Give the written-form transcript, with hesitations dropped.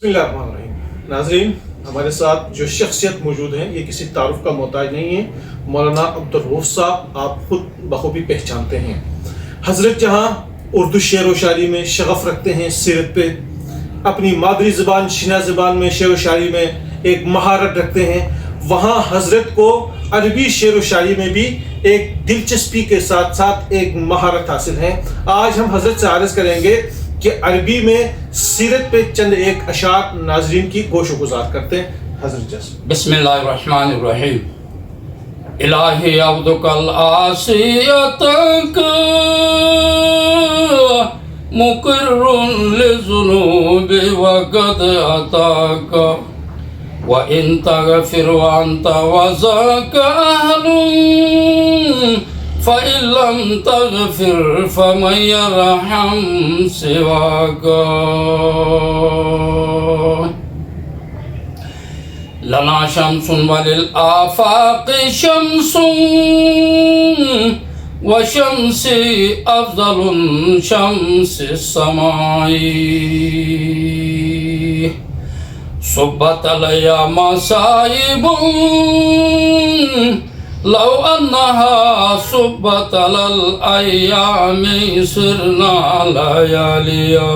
बिस्मिल्लाहिर्रहमानिर्रहीम। नाज़रीन, हमारे साथ जो शख्सियत मौजूद हैं ये किसी तारुफ का मोहताज नहीं है। मौलाना अब्दुल रऊफ साहब आप खुद बखूबी पहचानते हैं। हज़रत जहाँ उर्दू शेर व शायरी में शगफ़ रखते हैं, सीरत पे अपनी मादरी ज़बान शिना ज़बान में शेर व शायरी में एक महारत रखते हैं, वहाँ हज़रत को अरबी शेर व शायरी में भी एक दिलचस्पी के साथ साथ एक महारत हासिल है। आज हम हज़रत से अर्ज़ करेंगे कि अरबी में सीरत पे चंद एक अशार नाज़रीन की गोशो गुजार करते हैं। हज़रत जैसे बिस्मिल्लाहिर्रहमानिर्रहीम। इलाही अब्दुकल आसियतक मुकर्रुन लिज़ुनूबि वक़द अताक व इन तग़फिर व अंत वज़ाक अहलुन फ़इल्लम तग़फिर फ़मन यरहम सिवाक। लना शम्सुन वलिल आफ़ाक़ि शम्सुन व शम्सी अफ़ज़लुन शम्सिस समाई सुब्बत अलैया मसाइबुन लौ अन्नहा सुब्बत अलल अय्यामि सिरना लयालिया।